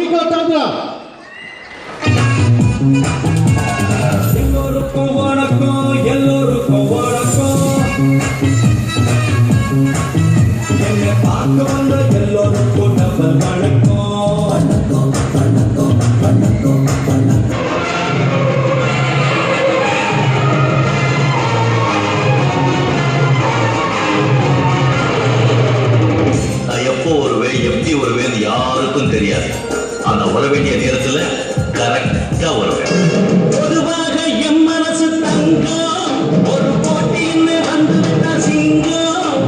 மாணிக்கா தாத்தா. எல்லோருக்கும் வணக்கம், எல்லோருக்கும் வணக்கம். என்னை பார்க்க வந்த எல்லோருக்கும் நம்ம வணக்கம். வணக்கம் வணக்கம் வணக்கம் வணக்கம். எப்போ வருவேன் எப்படி வருவேன் யாருக்கும் தெரியாது. ஆனா வர வேண்டிய நேரத்துல கரெக்டா வருவேன். பொதுவாக என் மனசு தங்கம், ஒரு போட்டின்னு வந்துவிட்டா சிங்கம்.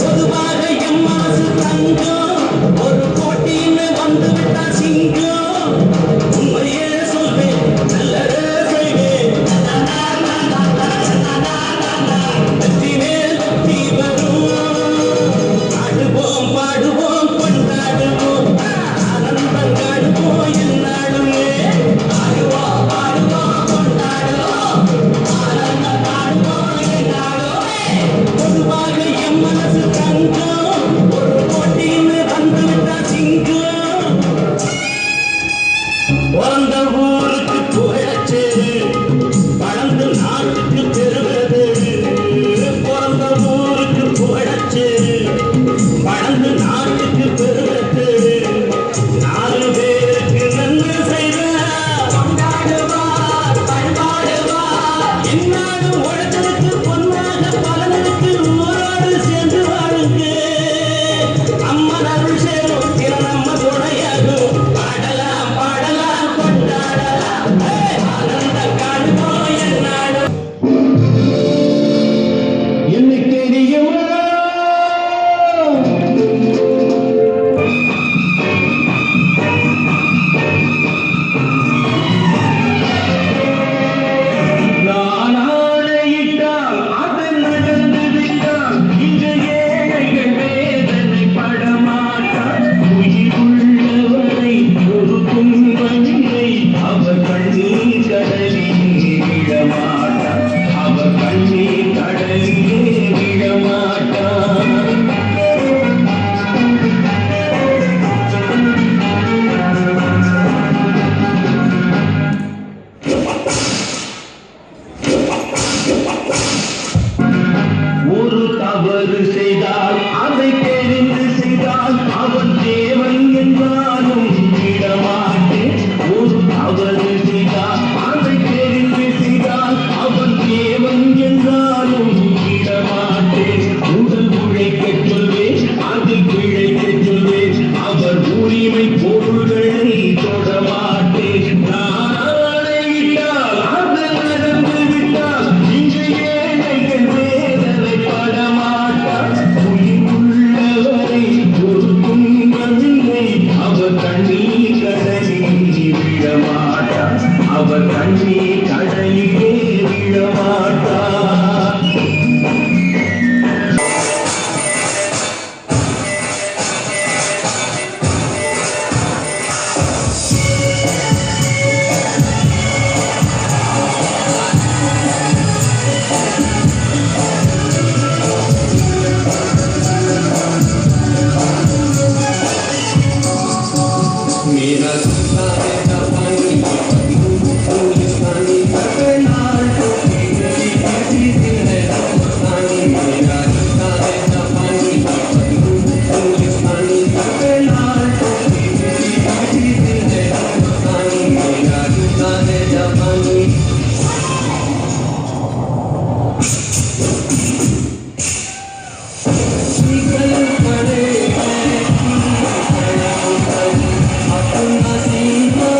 பொதுவாக என் மனசு தங்கம், ஒரு போட்டின்னு வந்துவிட்டா சிங்கம். உண்மையே சொல்வேன், நல்லதே செய்வேன். வெற்றி மேல் வெற்றி வரும். ஆடுவோம் பாடுவோம் கொண்டாடுவோம், ஆனந்தம் காடுவோம் என்னாலுமே. ஆடுவோம் பாடுவோம் கொண்டாடுவோம், ஆனந்தம் காடுவோம் என்னாலுமே. பொதுவாக என் மனசு தங்கம், ஒரு போட்டின்னு வந்துவிட்டா சிங்கம். பிறந்த ஊருக்கு புகழச்சு, வளர்ந்து நாட்டுக்கு பெறுவது. பிறந்த ஊருக்கு புகழச்சு, வளர்ந்து நாட்டுக்கு பெறுவது. நாலு பேருக்கு நன்மை செய்த கொண்டாடுவார் பண்பாடுவார். என்னாடு உழைச்சலுக்கு பொன்னாக பலனுக்கு ஊரோடு சேர்ந்து வாழுங்க. அம்மன் அருள் சேரும் தின நம்ம துணையாகும். பாடலாம் பாடலாம் கொண்டாடலாம், ஆனந்தம் காணுவோம் என்னாடு. என்னை தெரியுமா நான் ஆணையிட்டால் அது நடந்து விட்டால் இன்று ஏழைகள் வேதனை படமாட்டார். உயிர் உள்ளவரை ஒரு துன்பமில்லை, அவர் கண்ணீர் கடலில் விழமாட்டார். அவர் கண்ணீர் கடலிலே விழமாட்டார். ஒரு தவறு செய்தால் அதை தெரிந்து செய்தால் அவன் தேவன் என்றாலும் விடமாட்டேன். ஒரு தவறு செய்தால் அதை தெரிந்து செய்தால் அவன் தேவன் என்றாலும் விடமாட்டேன். உடல் உழைக்கச் சொல்வேன், அதில் பிழைக்கச் சொல்வேன், அவர் உரிமை பொருள்களை தொடமாட்டேன். நான் ஆணையிட்டால் அது நடந்து விட்டால் இன்று ஏழைகள் வேதனை படமாட்டார். உயிர் உள்ளவரை ஒரு துன்பமில்லை, அவர் கண்ணீர் கடலில் விழமாட்டார். அவர் கண்ணீர் கடலிலே விழமாட்டார். मेरा सुखा है पानी पानी करनाल किसी किसी दिन है पानी. मेरा सुखा है पानी पानी करनाल किसी किसी दिन है पानी. मेरा सुखा है पानी. निकल पड़े अपना सीमा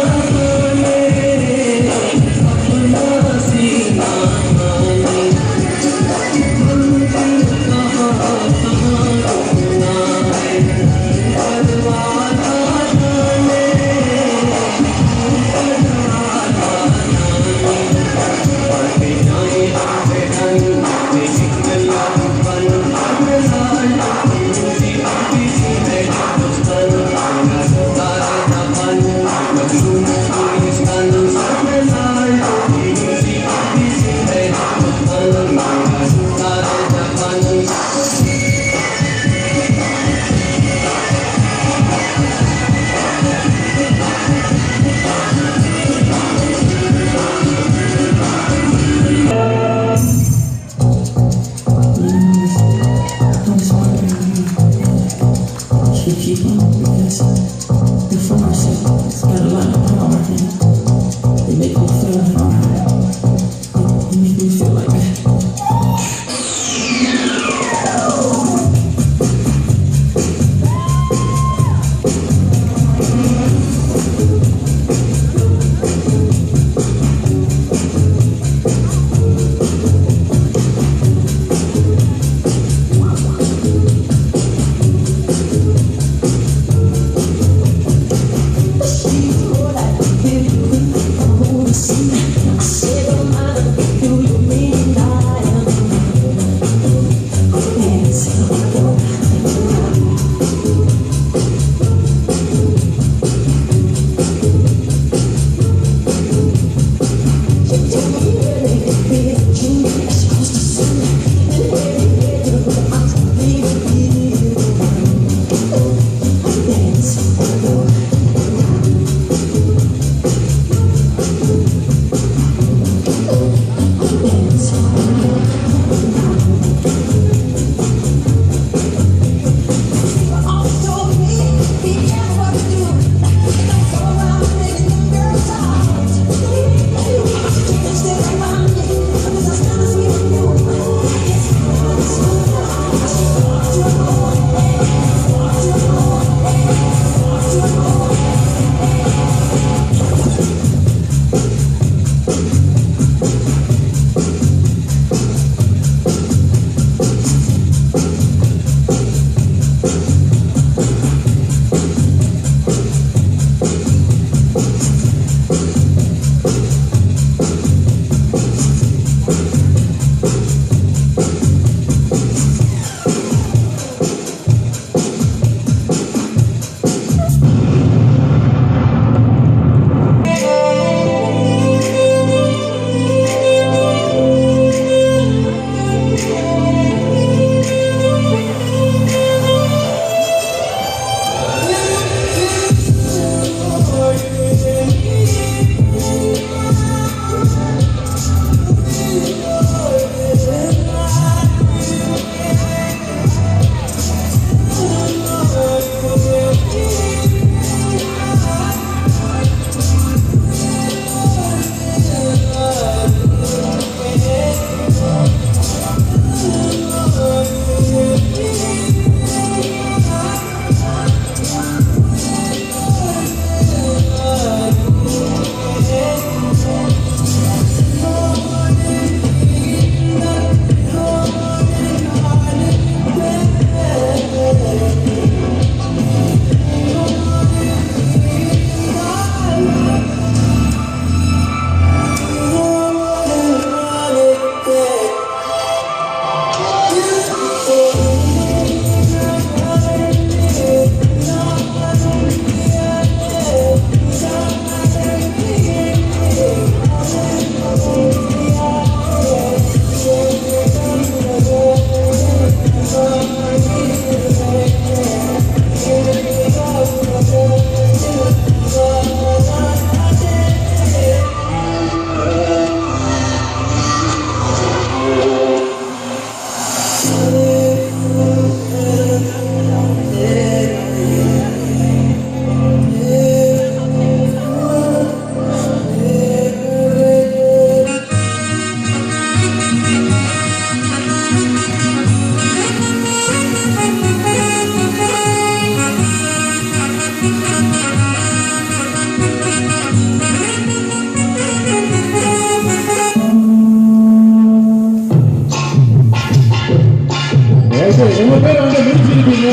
உங்க பேர் வந்து முடிச்சிருக்கீங்க.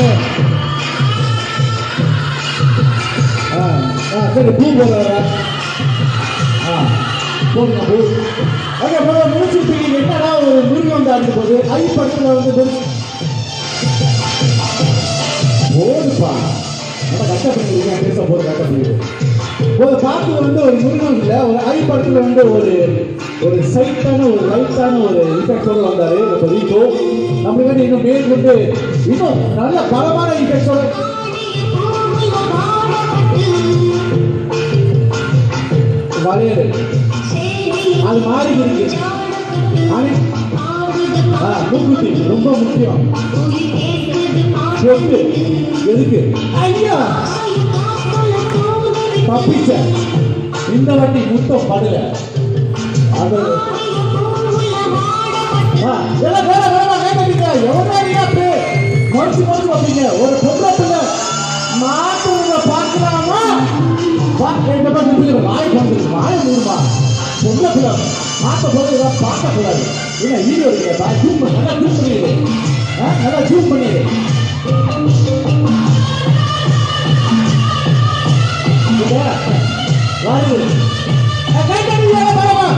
சரி பூ போடுற போடுங்க பூ. ஓகே முடிச்சிருப்பீங்க. என்னடா ஒரு மிருகம் வந்து அடிக்க போகுது. ஐ படத்துல வந்து போதுப்பா நம்ம கஷ்டப்படுறீங்க. பேச போது கஷ்டப்படுது. ஒரு பாட்டு வந்து ஒரு மிருகம் இல்லை, ஒரு ஐ படத்துல வந்து ஒரு சைட்டான ஒரு லைட்டான ஒரு இஃபெக்டோட வந்தாரு நம்ம ரீகோ. நம்ம வேண்டி இன்னும் மேற்கொண்டு இன்னும் நல்ல பலமான இஃபெக்டோட வரையறு அது மாறி இருக்கு. மூக்குத்தி ரொம்ப முக்கியம். எதுக்கு ஐயா தப்பிச்ச இந்த வாட்டி முத்தம் படல. அது மறுச்சு மறுச்சு வைப்பீங்க. ஒரு பொம்பளை பிள்ளை மாட்டு பார்க்கலாமா? வாய் பண்றது வாய மூடுமா? பொம்பளை பிள்ளை மாட்ட போது ஏதாவது பார்க்கக்கூடாது. என்ன வீடியோ இருக்கா? ஜூம் பண்ணி நல்லா ஜூம் பண்ணிடு. நல்லா ஜூம் பண்ணிடு. வாருங்கள் கை கட்டி பரவா.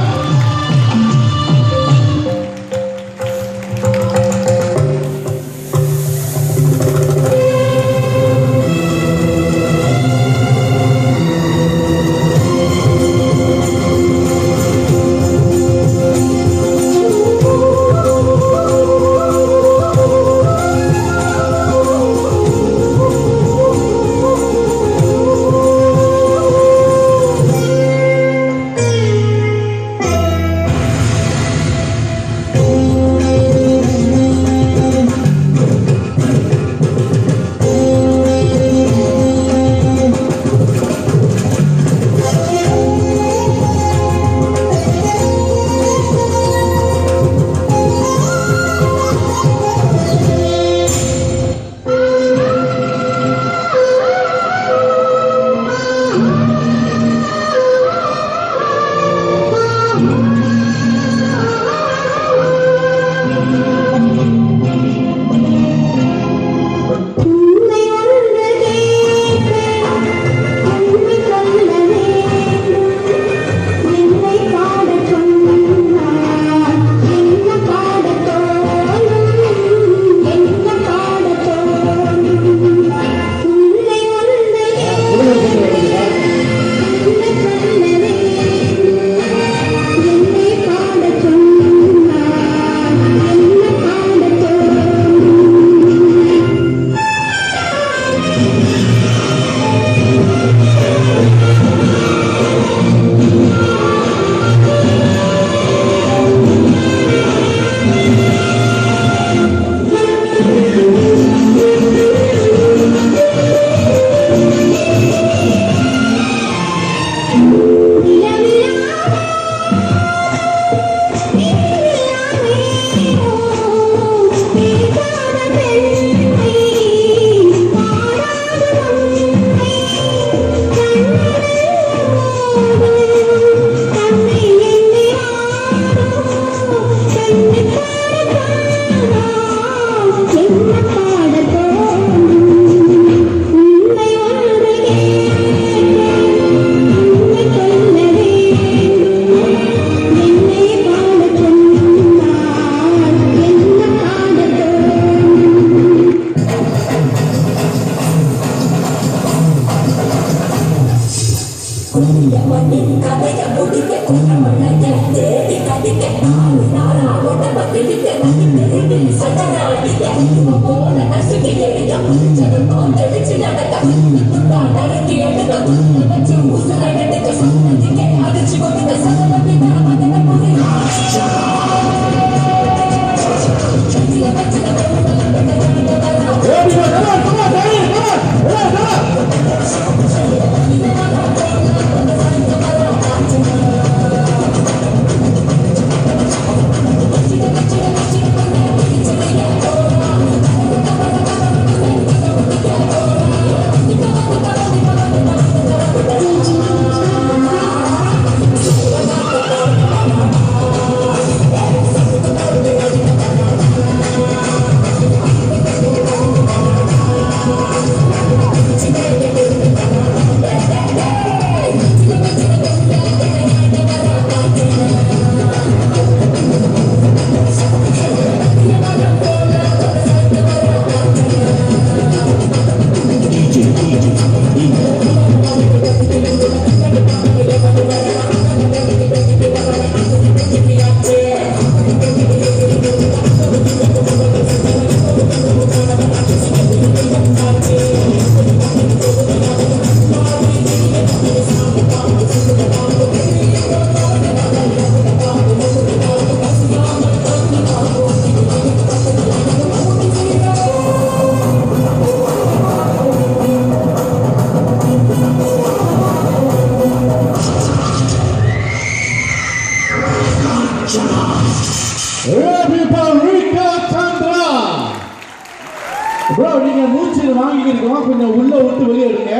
வாங்கியிருக்கோம், கொஞ்சம் உள்ள விட்டு வெளியே எடுங்க.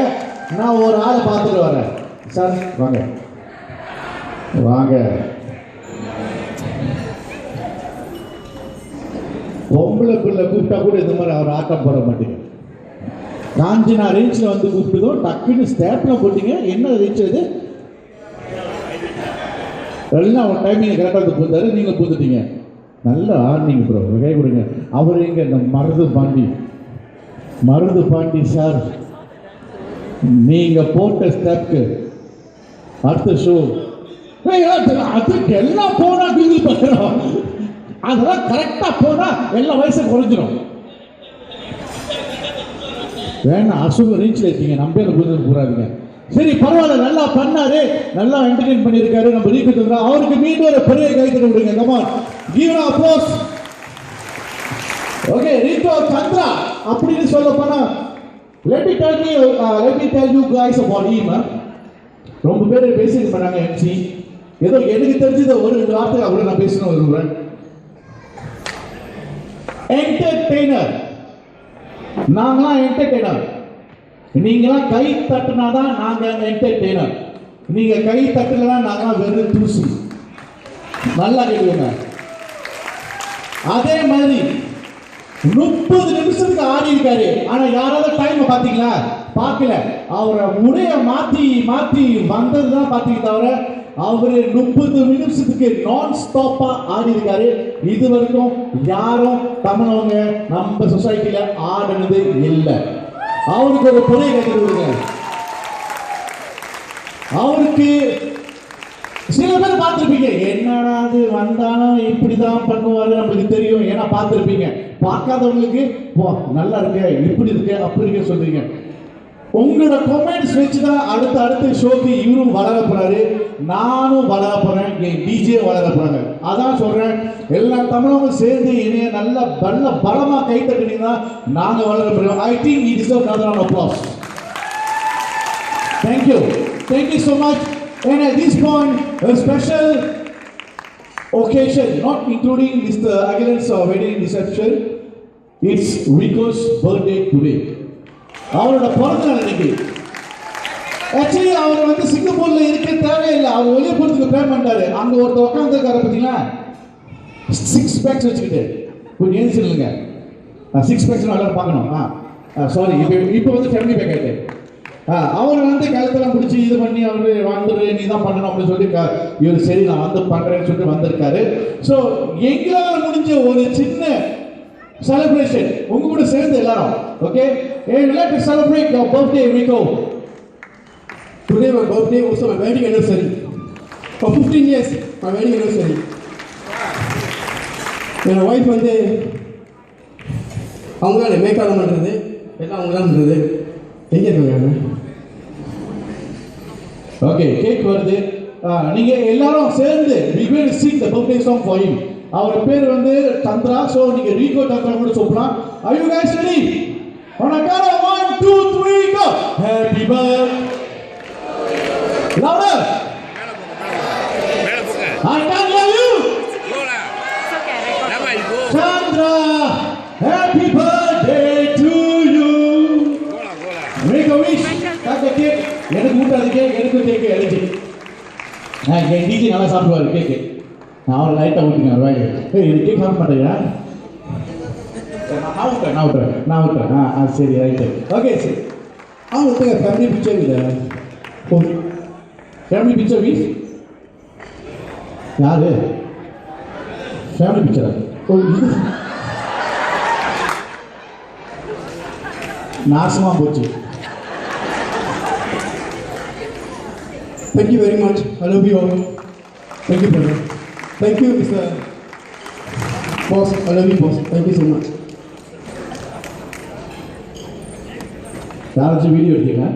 நான் ஒரு ஆளை பார்த்துட்டு வரேன். சார் வாங்க வாங்க. பொம்பளை பிள்ளை கூப்பிட்டா கூட இந்த மாதிரி அவர் ஆட்டம் போட மாட்டீங்க. காஞ்சினா ரேஞ்சில் வந்து கூப்பிட்டதும் டக்குன்னு ஸ்டேப்ல போட்டீங்க. என்ன ரேஞ்ச் அது? எல்லாம் ஒரு டைமிங் கரெக்டாக வந்து பூந்தாரு, நீங்கள் பூந்துட்டீங்க. நல்ல ஆர்னிங் ப்ரோ, கை கொடுங்க. அவர் எங்க இந்த மருது பாண்டி சார், நீங்க போட்ட ஸ்டெப்க்கு அடுத்த ஷோ அதுக்கு எல்லாம் போனா கிங்கிள் பண்ணுறோம். அதெல்லாம் கரெக்டா போனா எல்லா வயசும் குறைஞ்சிடும். வேணா அசுக ரீச்சில் இருக்கீங்க, நம்பே கூடாதுங்க. சரி பரவாயில்ல, நல்லா பண்ணாரு, நல்லா என்டர்டெயின் பண்ணியிருக்காரு. நம்ம ரீகோ அவருக்கு மீண்டும் ஒரு பெரிய கைத்தட்ட விடுங்க. Come on, give an applause. Okay, Rico Chandra அப்படின்னு சொல்ல போனா let me tell you guys about him. ரொம்ப பேர் பேசிட்டு பண்ணாங்க எம்சி. ஏதோ எனக்கு தெரிஞ்சது ஒரு வார்த்தை அவரை நான் பேசணும் விரும்புறேன். என்டர்டெய்னர். நாங்களாம் என்டர்டெய்னர். நீங்களாம் கை தட்டினாதான் நாங்க என்டர்டெய்னர். நீங்க கை தட்டலன்னா நாங்களாம் வெறும் தூசி. நல்லா கேளுங்க. அதே மாதிரி 30 நிமிஷத்துக்கு ஆடி இருக்காரு. ஆனா யாராவது டைம் பாத்தீங்களா? பார்க்கல. அவரை முறைய மாத்தி வந்ததுதான் பாத்தீங்க தவிர அவரு 30 நிமிஷத்துக்கு நான் ஸ்டாப்பா ஆடி இருக்காரு. இது வரைக்கும் யாரும் தமிழவங்க நம்ம சொசைட்டில ஆடுனது இல்லை. அவருக்கு ஒரு பொறை கட்டி கொடுங்க. அவருக்கு சில பேர் பார்த்துருப்பீங்க, என்னடா அது வந்தாலும் இப்படிதான் பண்ணுவாரு, நம்மளுக்கு தெரியும். ஏன்னா பார்த்துருப்பீங்க. பார்க்காதவங்களுக்கு நல்லா இருக்கு, இப்படி இருக்கு, அப்படி இருக்கு சொல்றீங்க. உங்களோட கமெண்ட்ஸ் வச்சுதான் அடுத்த ஷோக்கு இவரும் வளர போறாரு, நானும் வளர போறேன், என் டிஜே வளர போறாங்க. அதான் சொல்றேன், எல்லா தமிழமும் சேர்ந்து இணைய நல்ல பலமா கை தட்டினீங்கன்னா நாங்க வளர போறோம். I think it is another round of applause. Thank you so much. And at this point, a special occasion, not including Mr. Agilan's wedding reception. It's Rico's birthday today. அவரோட பிறந்த நாள் இன்னைக்கு. ஆக்சுவலி அவர் வந்து சிங்கப்பூர்ல இருக்க தேவையில்லை, அவர் வெளியே போறதுக்கு பிளான் பண்ணிட்டாரு. அங்க ஒருத்தர் உட்காந்துருக்காரு பார்த்தீங்களா, 6 பேக்ஸ் வச்சுக்கிட்டு. கொஞ்சம் ஏன் சொல்லுங்க, 6 பேக்ஸ் எல்லாரும் பார்க்கணும். சாரி, இப்போ வந்து ஃபேமிலி பேக் ஆயிட்டு. அவர் வந்து கழுத்தெல்லாம் பிடிச்சி இது பண்ணி அவரு வந்துடு, நீ தான் பண்ணணும் அப்படின்னு சொல்லி இவர் சரி நான் வந்து பண்றேன்னு சொல்லிட்டு வந்திருக்காரு. ஸோ எங்களால் முடிஞ்ச ஒரு சின்ன celebration உங்க கூட சேர்ந்து எல்லாரும். Okay, hey, we like to celebrate your birthday, Rico. Today my birthday, also my wedding anniversary. For 15 years my wedding anniversary. N wife வந்து அவங்க தான் மேக்காலம் பண்ணுறது, எல்லாம் அவங்க தான் பண்ணுறது. எங்கே இருக்காங்க? ஓகே, கேக் வருது. நீங்க எல்லாரும் சேர்ந்து we will sing the birthday song for him. அவர் பேர் வந்து சந்திரா. சோ நீங்க ரீகோ சந்திரா கூட சொல்லலாம். Are you guys ready? On a count of 1, 2, 3, go. Happy birthday. Louder. I can't hear you. Chandra, happy birthday to you. Make a wish. Cut the cake. எனக்கு ஊட்டாது cake, எனக்கு cake எழுதி. என் டிஜி நல்லா சாப்பிடுவாரு கேக்கு. நான் அவர் லைட்டாக ஊட்டிங்க வாய். இது கேக் சாப்பிட மாட்டேங்க. நான் விட்டுறேன். சரி ரைட்டு. ஓகே சரி. விட்டுங்க. ஃபேமிலி பிக்சர் இல்லை. ஃபேமிலி பிக்சர் வீஸ் யாரு? ஃபேமிலி பிக்சரா? இது நாசமாக போச்சு. Thank you very much. I love you all. Thank you, brother. Thank you, Mr. Boss. I love you, boss. Thank you so much. யாராச்சும் video எடுத்தீங்க?